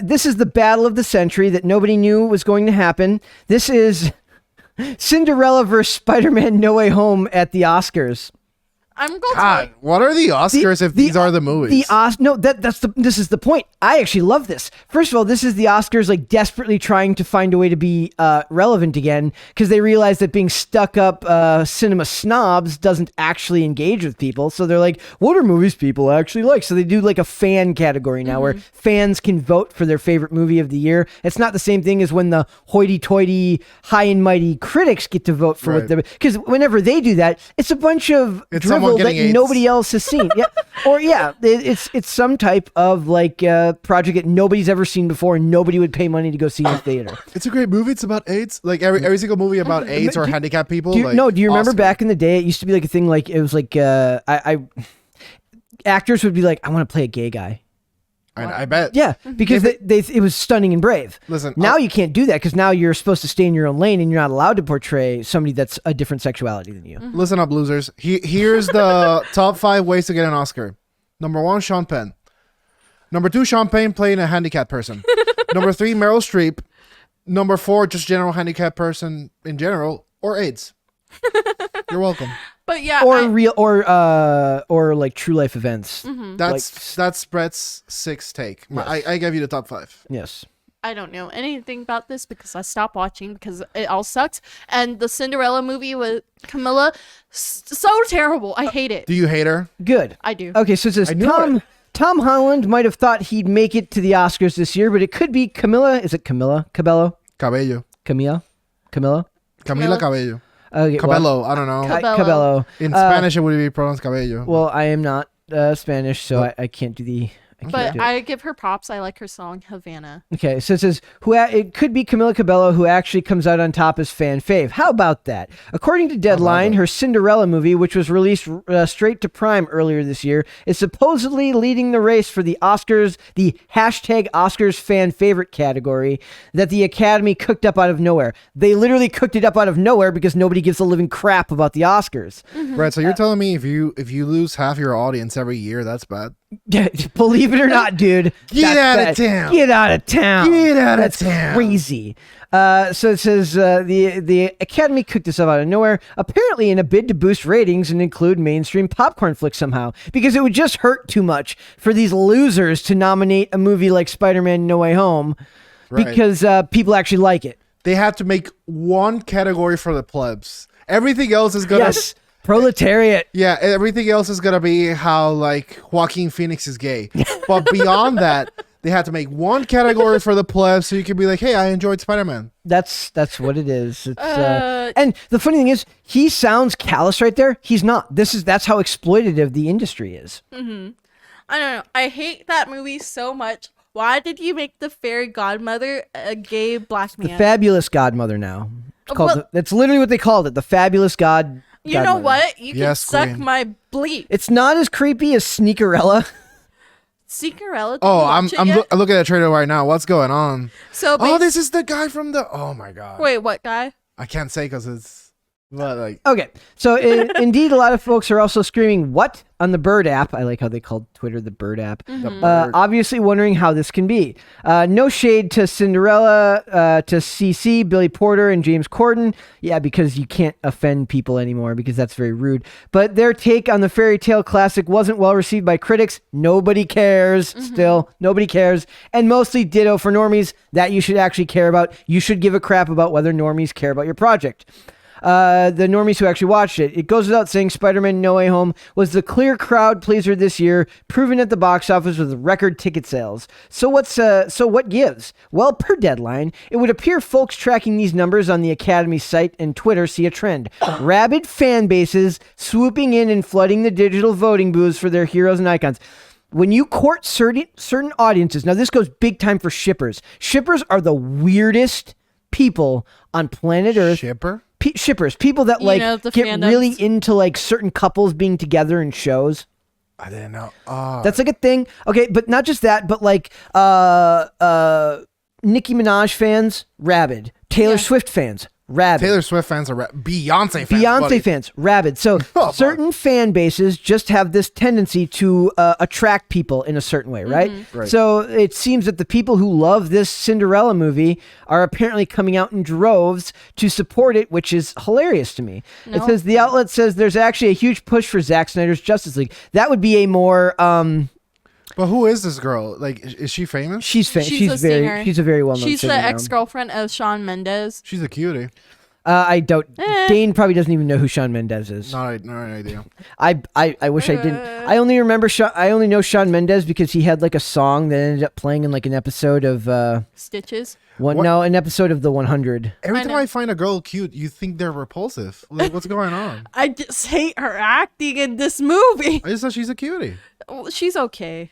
this is the battle of the century that nobody knew was going to happen. This is Cinderella versus Spider-Man No Way Home at the Oscars. I'm going God, what are the Oscars if these are the movies? This is the point. I actually love this. First of all, this is the Oscars like desperately trying to find a way to be relevant again because they realize that being stuck up cinema snobs doesn't actually engage with people. So they're like, what are movies people actually like? So they do like a fan category now where fans can vote for their favorite movie of the year. It's not the same thing as when the hoity-toity, high and mighty critics get to vote for what they're... Because whenever they do that, it's a bunch of drivel that AIDS. Nobody else has seen. It's some type of like project that nobody's ever seen before and nobody would pay money to go see in the theater. It's a great movie. It's about AIDS. Like every single movie about AIDS or handicapped people. Do you remember back in the day? It used to be like a thing. Like it was like actors would be like, I want to play a gay guy. I bet. Yeah, because it was Stunning and Brave. Listen, now you can't do that because now you're supposed to stay in your own lane and you're not allowed to portray somebody that's a different sexuality than you. Listen up, losers. Here's the top 5 ways to get an Oscar. Number 1, Sean Penn. Number 2, Sean Penn playing a handicapped person. Number 3, Meryl Streep. Number 4, just general handicapped person in general, or AIDS. You're welcome. But yeah, or like true life events. That's Brett's 6th take. Yes. I gave you the top 5. Yes. I don't know anything about this because I stopped watching because it all sucks. And the Cinderella movie with CAMILA, so terrible. I hate it. Do you hate her? Good. I do. Okay, so it says Tom Holland might have thought he'd make it to the Oscars this year, but it could be Camila. Is it Camila? Cabello? Cabello. Camila? Camila? Camila Cabello. Okay, Cabello, I don't know. Cabello. In Spanish, it would be pronounced cabello. Well, I am not Spanish, so I can't do the... I give her props. I like her song, Havana. Okay, so it says, it could be Camila Cabello who actually comes out on top as fan fave. How about that? According to Deadline, her Cinderella movie, which was released straight to Prime earlier this year, is supposedly leading the race for the Oscars, the hashtag Oscars fan favorite category that the Academy cooked up out of nowhere. They literally cooked it up out of nowhere because nobody gives a living crap about the Oscars. Right, so you're telling me if you lose half your audience every year, that's bad? Believe it or not, dude. Get out of town. Get out of town. Get out of That's town. crazy. So it says the Academy cooked this up out of nowhere, apparently in a bid to boost ratings and include mainstream popcorn flicks somehow, because it would just hurt too much for these losers to nominate a movie like Spider-Man No Way Home because people actually like it. They have to make one category for the plebs. Everything else is gonna... Yes. Proletariat. Yeah, everything else is gonna be how like Joaquin Phoenix is gay. But beyond that, they have to make one category for the plebs so you can be like, hey, I enjoyed Spider-Man. That's what it is. It's, and the funny thing is, he sounds callous right there. He's not. That's how exploitative the industry is. I don't know. I hate that movie so much. Why did you make the fairy godmother a gay black man? The fabulous godmother now. That's literally what they called it. The fabulous godmother. You know what? You can suck queen. My bleep. It's not as creepy as Sneakerella. Sneakerella? I'm looking at the trailer right now. What's going on? So this is the guy from the... Oh my god. Wait, what guy? I can't say because it's... But like... Okay, so indeed, a lot of folks are also screaming, what? On the Bird app. I like how they called Twitter the Bird app. Obviously wondering how this can be. No shade to Cinderella, to CC, Billy Porter, and James Corden. Yeah, because you can't offend people anymore because that's very rude. But their take on the fairy tale classic wasn't well received by critics. Nobody cares. Still, nobody cares. And mostly ditto for normies. That you should actually care about. You should give a crap about whether normies care about your project. The normies who actually watched it. It goes without saying Spider-Man No Way Home was the clear crowd pleaser this year, proven at the box office with record ticket sales. So what gives? Well, per Deadline, it would appear folks tracking these numbers on the Academy site and Twitter see a trend. Rabid fan bases swooping in and flooding the digital voting booths for their heroes and icons. When you court certain audiences, now this goes big time for shippers. Shippers are the weirdest people on planet Earth. Shippers, people that like get fandoms. Really into like certain couples being together in shows. I didn't know. That's like a thing. Okay, but not just that, but like Nicki Minaj fans, rabid. Taylor Swift fans, rabid. Taylor Swift fans are Beyonce fans. Beyonce fans, rabid. So Oh, certain fan bases just have this tendency to attract people in a certain way, right? Right. So it seems that the people who love this Cinderella movie are apparently coming out in droves to support it, which is hilarious to me. It No. says the outlet says there's actually a huge push for Zack Snyder's Justice League. That would be a more But who is this girl? Like, is she famous? she's a very singer. she's a very well known She's singer the now. ex-girlfriend of Shawn Mendes. She's a cutie. I don't. Eh. Dane probably doesn't even know who Shawn Mendes is. Not an idea. I wish I didn't. I only remember. I only know Shawn Mendes because he had like a song that ended up playing in like an episode of Stitches. an episode of the 100. Every I time know. I find a girl cute, you think they're repulsive. Like, what's going on? I just hate her acting in this movie. I just thought she's a cutie. Well, she's okay.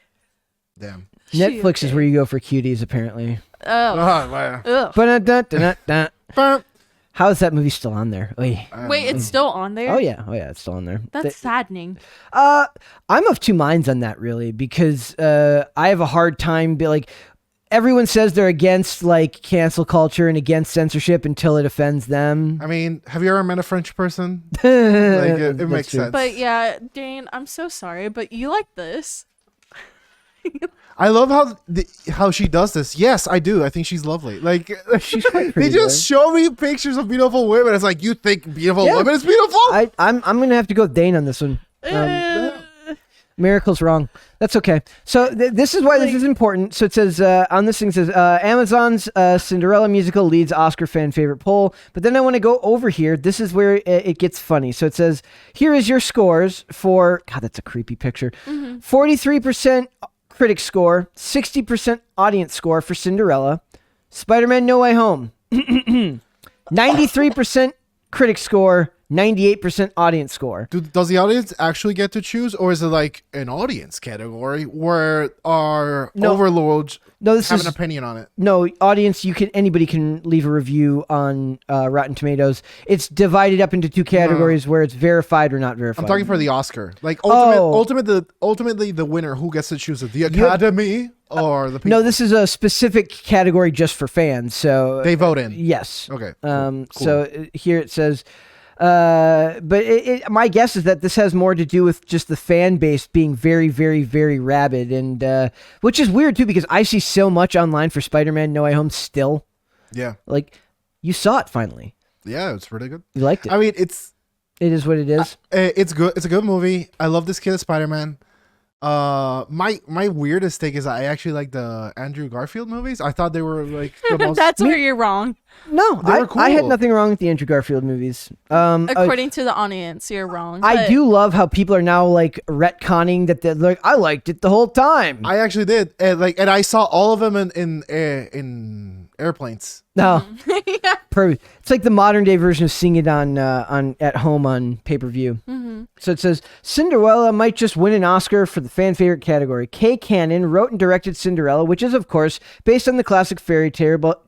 Damn. Netflix is where you go for cuties, apparently. Oh. Wow. Ugh. Ba-da-da-da-da. But, How is that movie still on there? Oy. Wait, it's still on there? Oh yeah, it's still on there. That's saddening. I'm of two minds on that really because I have a hard time. Like everyone says they're against like cancel culture and against censorship until it offends them. I mean, have you ever met a French person? Like, it That's makes true. sense. But yeah, Dane, I'm so sorry, but you like this. I love how she does this. Yes, I do. I think she's lovely. Like, She's quite they pretty, just show me pictures of beautiful women. It's like, you think beautiful Yeah. women is beautiful? I'm gonna have to go with Dane on this one. Miracle's wrong. That's okay. So this is why this is important. So it says on this thing it says Amazon's Cinderella musical leads Oscar fan favorite poll. But then I want to go over here. This is where it gets funny. So it says here is your scores for God. That's a creepy picture. 43% critic score, 60% audience score for Cinderella. Spider-Man: No Way Home. 93% critic score, 98% audience score. Does the audience actually get to choose, or is it like an audience category where our overlords this have is an opinion on it? No, audience, anybody can leave a review on Rotten Tomatoes. It's divided up into two categories where it's verified or not verified. I'm talking for the Oscar. Like, Oh. ultimately, the winner, who gets to choose it? The Academy or the people? No, this is a specific category just for fans. So They vote in. yes. Okay. Cool. So here it says, but my guess is that this has more to do with just the fan base being very, very, very rabid, and which is weird too because I see so much online for Spider-Man: No Way Home still. Yeah. Like, you saw it finally. Yeah, it's pretty good. You liked it. I mean, It is what it is. it's good. It's a good movie. I love this kid as Spider-Man. My weirdest take is I actually like the Andrew Garfield movies. I thought they were like the most. That's where you're wrong. No, They were I had cool. nothing wrong with the Andrew Garfield movies. According to the audience, you're wrong. I but- do love how people are now like retconning that they're like, I liked it the whole time. I actually did, and I saw all of them in airplanes. No, perfect. It's like the modern day version of seeing it on at home on pay per view. So it says Cinderella might just win an Oscar for the fan favorite category. Kay Cannon wrote and directed Cinderella, which is of course based on the classic fairy tale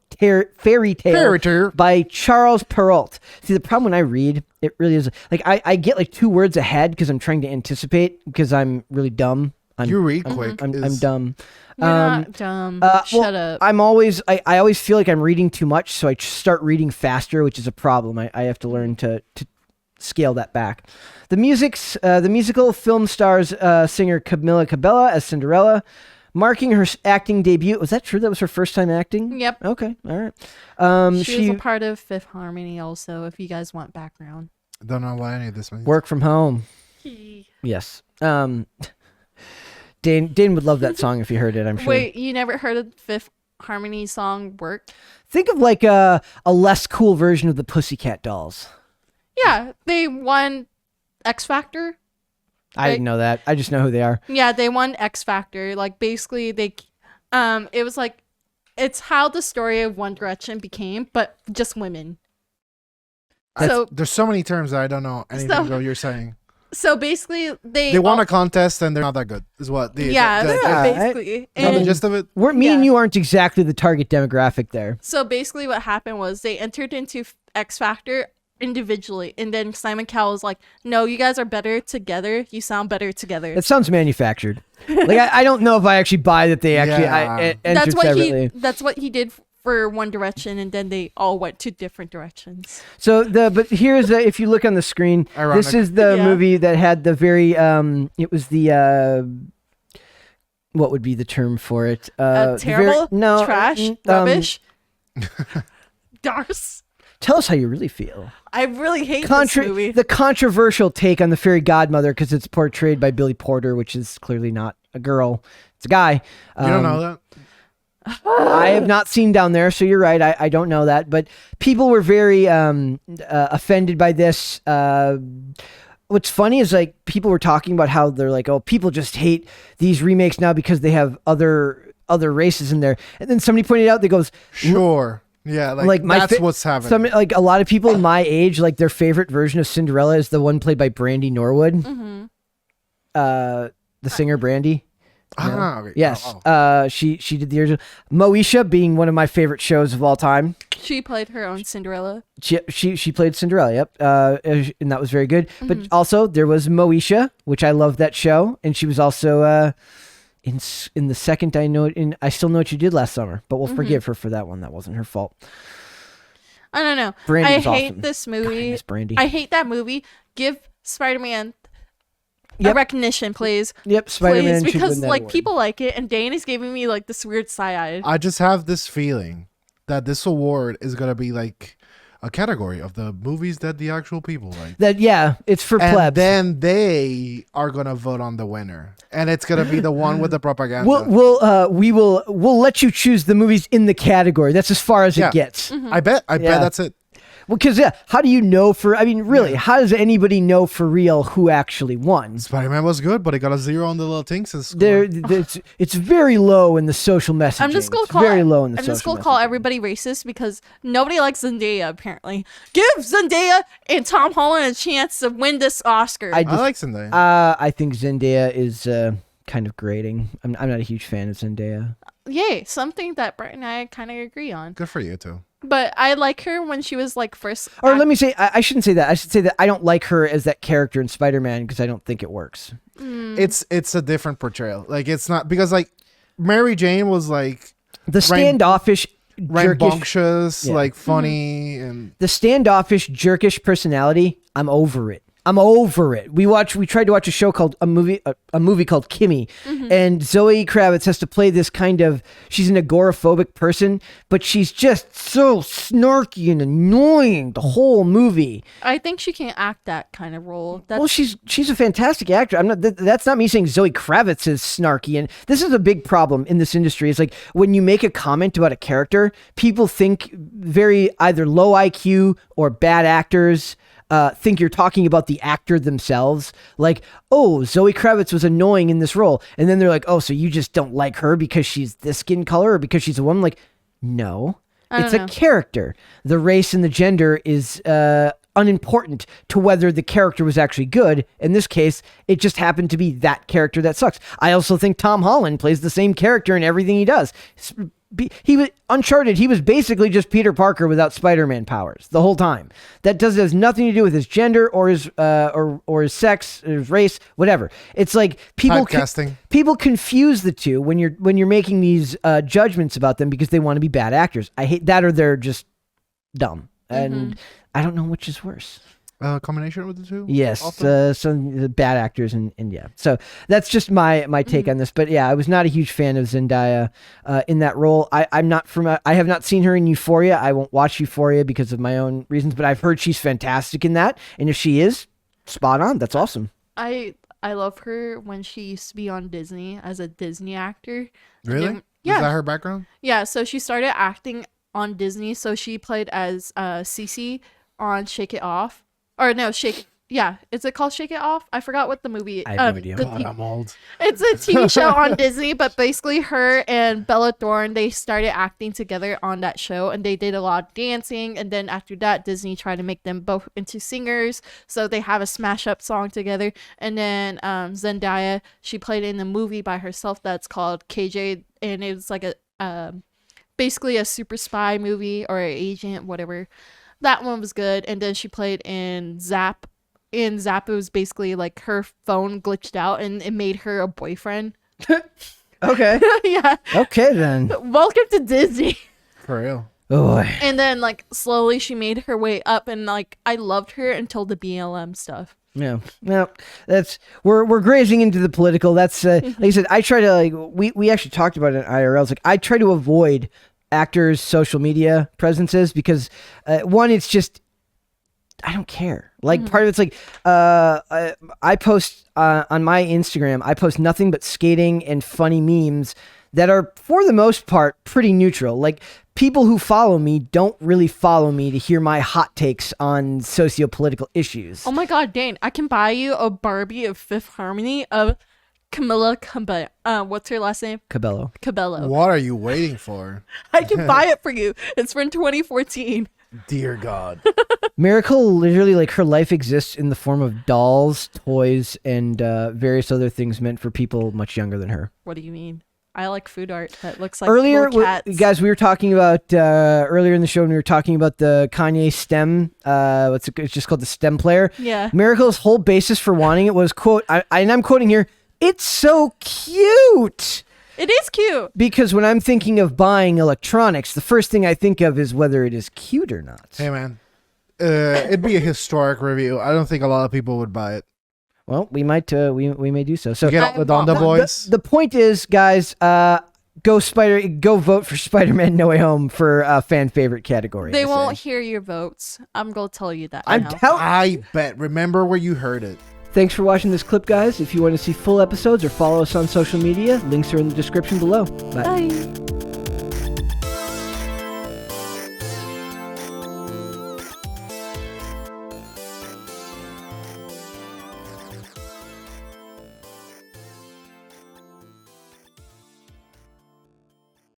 Fairy tale. by Charles Perrault. See, the problem when I read, it really is like I get like 2 words ahead because I'm trying to anticipate because I'm really dumb. You read quick. I'm dumb. You're not dumb. Shut up. I always feel like I'm reading too much, so I start reading faster, which is a problem. I have to learn to scale that back. The musical film stars singer Camila Cabello as Cinderella, marking her acting debut. Was that true? That was her first time acting? Yep. Okay. All right. She was a part of Fifth Harmony also, if you guys want background. Don't know why any of this means. Work from home. Yes. Dane would love that song if he heard it, I'm sure. Wait, you never heard of Fifth Harmony song Work? Think of like a less cool version of the Pussycat Dolls. Yeah, they won X Factor. I didn't know that. I just know who they are. Yeah, they won X Factor. Like basically it was like it's how the story of One Direction became, but just women. There's so many terms that I don't know anything So- of what you're saying. So basically They won a contest and they're not that good. Is what? basically. Know the And gist of it. Me and Yeah. you aren't exactly the target demographic there. so basically what happened was they entered into X Factor individually, and then Simon Cowell was like, no, you guys are better together, you sound better together. That sounds manufactured. Like I don't know if I actually buy that they actually Yeah. entered separately. That's what he did for One Direction, and then they all went to different directions. So but here's if you look on the screen, Ironic. this is the movie that had the very it was the what would be the term for it? Terrible, trash, rubbish. Darce. Tell us how you really feel. I really hate this movie. The controversial take on the fairy godmother, because it's portrayed by Billy Porter, which is clearly not a girl; it's a guy. You don't know that? I have not seen Down There, so you're right. I don't know that, but people were very offended by this. What's funny is like people were talking about how they're like, oh, people just hate these remakes now because they have other races in there, and then somebody pointed out, they goes, Sure. Yeah, like that's what's happening. Like a lot of people my age, like their favorite version of Cinderella is the one played by Brandy Norwood. Mm-hmm. The singer Brandy. Okay. Yes. Oh. She did the original. Moesha being one of my favorite shows of all time. She played her own Cinderella. She played Cinderella, yep. And that was very good. Mm-hmm. But also there was Moesha, which I love that show, and she was also in the second I Still Know What You Did Last Summer, but we'll forgive her for that one. That wasn't her fault. I don't know. Brandy was hate awesome. this God, I movie. miss Brandy. I hate that movie. Give Spider-Man a recognition, please. Yep, Spider-Man Please, should because win that like award. people like it, and Dane is giving me like this weird side-eye. I just have this feeling that this award is gonna be like a category of the movies that the actual people like. It's for And plebs. then they are gonna vote on the winner, and it's gonna be the one with the propaganda. We'll let you choose the movies in the category. That's as far as it gets. Mm-hmm. I bet Yeah. that's it. Well, because how do you know how does anybody know for real who actually won? Spider-Man was good, but it got a 0 on the little things. It's very low in the social messaging. I'm just gonna It's very low in the I'm social just gonna call messaging. everybody racist because nobody likes Zendaya. Apparently, give Zendaya and Tom Holland a chance to win this Oscar. I like Zendaya. I think Zendaya is kind of grating. I'm not a huge fan of Zendaya. Yay, something that Brett and I kind of agree on. Good for you too. But I like her when she was like first. Or let me say, I shouldn't say that. I should say that I don't like her as that character in Spider-Man because I don't think it works. It's a different portrayal. Like it's not because like Mary Jane was like The standoffish, jerkish, rambunctious, like funny, and the standoffish, jerkish personality. I'm over it. We tried to watch a show called a movie called Kimmy, and Zoe Kravitz has to play this kind of, she's an agoraphobic person, but she's just so snarky and annoying the whole movie. I think she can't act that kind of role. Well, she's a fantastic actor. That's not me saying Zoe Kravitz is snarky, and this is a big problem in this industry. It's like when you make a comment about a character, people think very either low IQ or bad actors. Think you're talking about the actor themselves, like, oh, Zoe Kravitz was annoying in this role, and then they're like, oh, so you just don't like her because she's this skin color or because she's a woman? Like, no, it's a character. The race and the gender is unimportant to whether the character was actually good. In this case, it just happened to be that character that sucks. I also think Tom Holland plays the same character in everything he does. He was Uncharted. He was basically just Peter Parker without Spider-Man powers the whole time. That has nothing to do with his gender or his or his sex, or his race, whatever. It's like people confuse the two when you're making these judgments about them because they want to be bad actors. I hate that, or they're just dumb, and I don't know which is worse. Combination with the two? Yes, some bad actors and yeah. So that's just my take on this. But yeah, I was not a huge fan of Zendaya in that role. I have not seen her in Euphoria. I won't watch Euphoria because of my own reasons. But I've heard she's fantastic in that, and if she is, spot on. That's awesome. I love her when she used to be on Disney as a Disney actor. Really? Then, yeah. Is that her background? Yeah. So she started acting on Disney. So she played as Cece on Shake It Off. Or no, is it called Shake It Off? I forgot what the movie. I have no idea. God, I'm old. It's a TV show on Disney, but basically her and Bella Thorne, they started acting together on that show, and they did a lot of dancing, and then after that, Disney tried to make them both into singers, so they have a smash up song together. And then Zendaya, she played in a movie by herself that's called KJ, and it was like a basically a super spy movie or an agent, whatever. That one was good. And then she played in Zap. In Zap, it was basically like her phone glitched out and it made her a boyfriend. Okay. Yeah. Okay then. Welcome to Disney. For real. Oh, And then like slowly she made her way up, and like I loved her until the BLM stuff. yeah. No, that's we're grazing into the political. That's like I said. I try to like we actually talked about it in IRL. It's like I try to avoid actors' social media presences because one, it's just I don't care. Like part of it's like I post on my Instagram. I post nothing but skating and funny memes that are for the most part pretty neutral. Like people who follow me don't really follow me to hear my hot takes on socio-political issues. Oh my god, Dane, I can buy you a Barbie of Fifth Harmony of Camila what's her last name? Cabello. Cabello. What are you waiting for? I can buy it for you. It's from 2014. Dear God. Miracle literally like her life exists in the form of dolls, toys, and various other things meant for people much younger than her. What do you mean? I like food art that looks like Earlier, little cats. guys, we were talking about earlier in the show when we were talking about the Kanye stem. It's just called the stem player. Yeah. Miracle's whole basis for wanting it was quote, and I'm quoting here. It's so cute. It is cute. Because when I'm thinking of buying electronics, the first thing I think of is whether it is cute or not. Hey, man. It'd be a historic review. I don't think a lot of people would buy it. Well, we might. We may do so. So Get the Donda Boys. The point is, guys, go vote for Spider-Man No Way Home for fan favorite category. They won't hear your votes. I'm going to tell you that I'm now. I bet. Remember where you heard it. Thanks for watching this clip, guys. If you want to see full episodes or follow us on social media, links are in the description below. Bye. Bye.